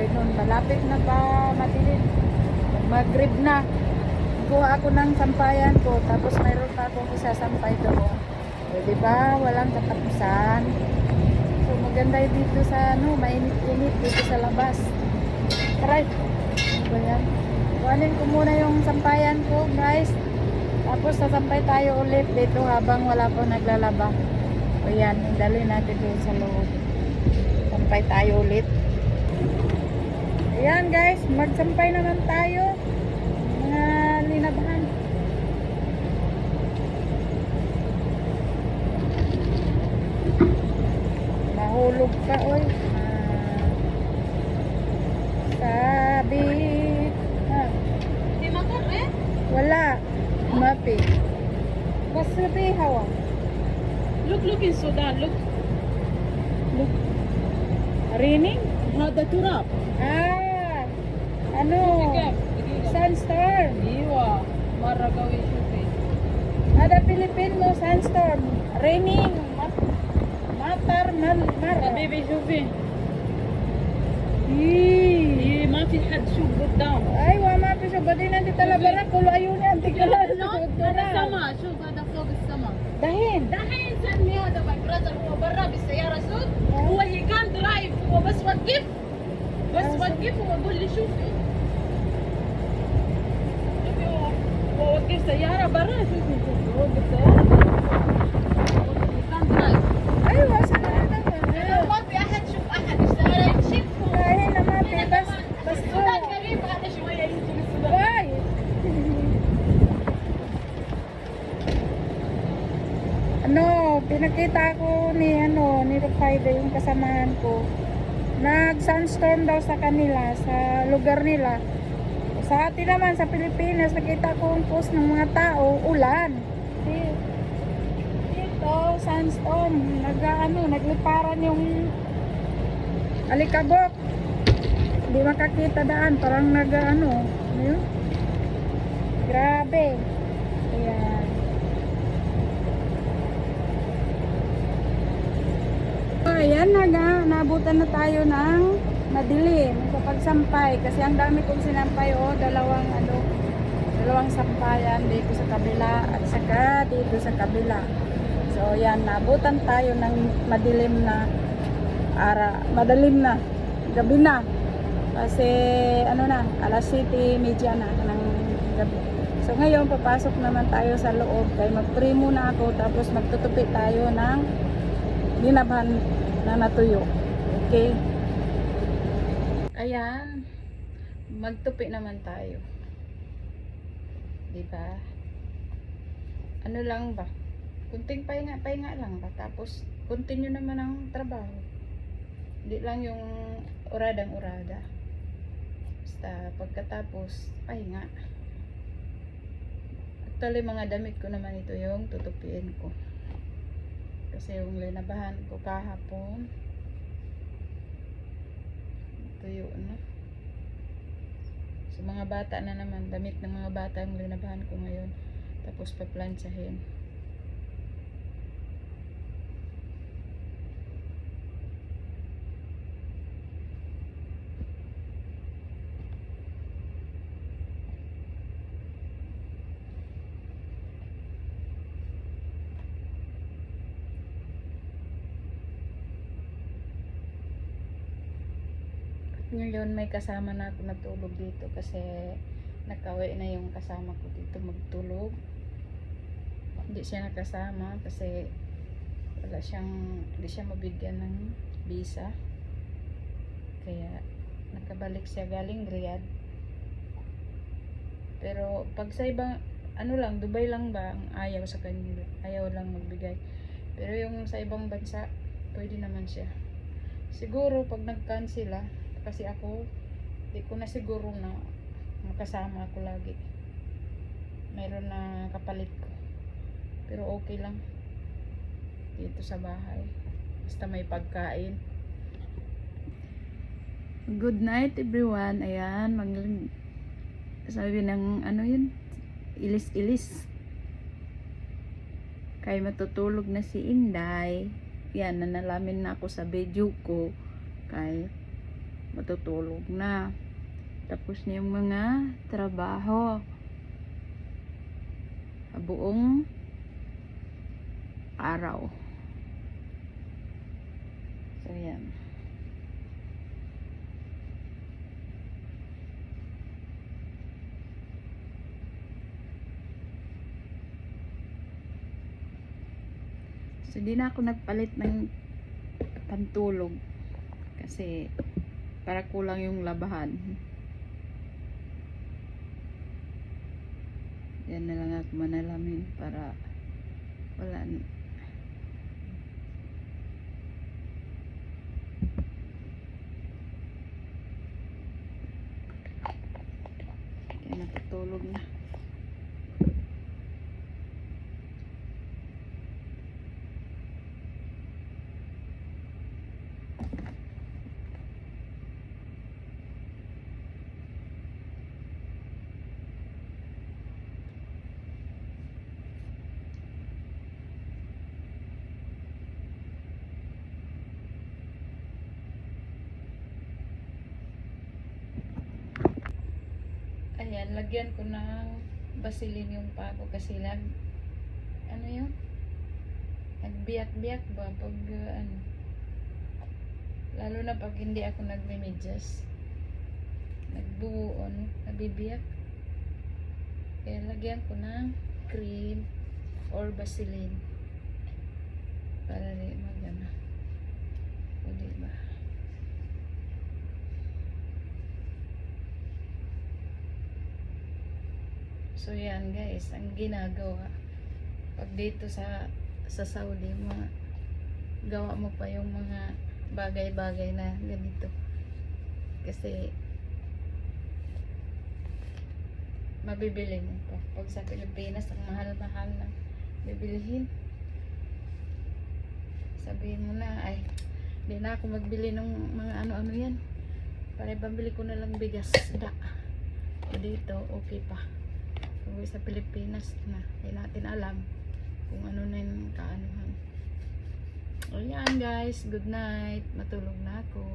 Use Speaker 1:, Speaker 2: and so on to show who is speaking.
Speaker 1: sampay nun. Malapit na pa madilim. Mag-grib na. Kuha ako ng sampayan ko. Tapos mayroon pa akong isasampay doon. O, diba? Walang katapusan. So, maganda dito sa ano, mainit-init dito sa labas. Try. Ano ba yan? Kuhanin ko muna yung sampayan ko, guys. Tapos sasampay tayo ulit dito habang wala po naglalaba. O yan, daloy natin doon sa loob. Sampay tayo ulit. Ayan guys, magsampay naman tayo. Mga linabahan. Mahulog pa, oy. Sabi.
Speaker 2: Di motor eh?
Speaker 1: Wala. Mapi. Basta di hawa.
Speaker 2: Look in Sudan, look.
Speaker 1: Look. Raining?
Speaker 2: هذا تراب.
Speaker 1: Ah. Ano?
Speaker 2: كيف؟ دقيقة.
Speaker 1: Sandstorm.
Speaker 2: ايوه مرة قوي شوفي.
Speaker 1: Ada Philippine mo sandstorm. Raining. Matar.
Speaker 2: حبيبي شوفي.
Speaker 1: Eee.
Speaker 2: ما في حد شوف قدام.
Speaker 1: Aywa, mapi siya. Badi na di talabara. Kulo ayun yan. Tigala.
Speaker 2: هذا سما، شوف هذا فوق السماء.
Speaker 1: Dahin.
Speaker 2: دحين سمي هذا my brother هو برا بالسيارة سود. هو he can't drive هو بس وقف. بس وقف وقول لي شوفي. شوفي هو وقف سيارة برا شوفي شوفي هو وقف سيارة. he can't drive.
Speaker 1: Aywa, sana na
Speaker 2: ما في أحد شوف أحد اشتغل يمشي.
Speaker 1: Dahin na mapi. Bas. Bas ko.
Speaker 2: السودان قريب هذا شوية يمكن السودان.
Speaker 1: Bye. Ano, pinakita ko ni Rufaido yung kasamahan ko. Nag-sunstorm daw sa kanila, sa lugar nila. Sa atin naman, sa Pilipinas, nakita ko ang post ng mga tao, ulan. Dito, sunstorm. Nagliparan yung alikabok. Hindi makakita daan, parang ano yun? Grabe. Ayan. Ayan naabutan na tayo ng madilim sa pagsampay kasi ang dami kong sinampay dalawang sampayan dito sa kabila at saka dito sa kabila. So yan, naabutan tayo ng madilim na madalim na gabi na kasi alas 7:30 na ng gabi. So ngayon papasok naman tayo sa loob kaya mag-pray muna ako tapos magtutupi tayo ng linaban na natuyo. Okay? Ayan. Magtupi naman tayo. Diba? Ano lang ba? Kunting pahinga lang ba? Tapos, continue naman ang trabaho. Hindi lang yung uradang-urada. Basta, pagkatapos, pahinga. Actually, mga damit ko naman ito yung tutupiin ko. Kasi yung linabahan ko kahapon tuyo na. So mga bata na naman, damit ng mga bata yung linabahan ko ngayon. Tapos paplantsahin. Ngayon may kasama na ako natulog dito kasi nakauwi na yung kasama ko dito magtulog. Hindi siya nakasama kasi hindi siya mabigyan ng visa. Kaya nakabalik siya galing Riyadh. Pero pag sa ibang Dubai lang ba ang ayaw sa kanya, ayaw lang magbigay. Pero yung sa ibang bansa pwede naman siya. Siguro pag nag-cancel kasi ako, di ko na siguro na makasama ako lagi. Mayroon na kapalit ko. Pero okay lang. Dito sa bahay. Basta may pagkain. Good night everyone. Ayan, sabi ng ilis-ilis. Kaya matutulog na si Inday. Yan, nanalamin na ako sa video ko. Kaya matutulog na. Tapos na yung mga trabaho. Buong araw. So, yan. So, di na ako nagpalit ng pantulog. Kasi, para kulang yung labahan. Yan na lang ako manalamin para wala na. Kaya natutulog na. Ayan, lagyan ko ng Vaseline yung pako kasi ano yun? Nagbiyak-biyak ba pag ano, lalo na pag hindi ako nagme-medyas, nagbuo, ano, nabibiyak. Kaya lagyan ko ng cream or Vaseline para di magana. O diba? So yan guys, ang ginagawa pag dito sa Saudi, mga gawa mo pa yung mga bagay-bagay na ganito. Kasi mabibili mo pa. Pag sa Pilipinas, ang mahal-mahal na bibilihin. Sabihin mo na, ay, di na ako magbili ng mga ano-ano yan. Para pambili ko na lang bigas. Dito, okay pa. Kung sa Pilipinas na, hindi natin alam kung ano na yung kaanuhan. Ayan guys, good night. Matulog na ako.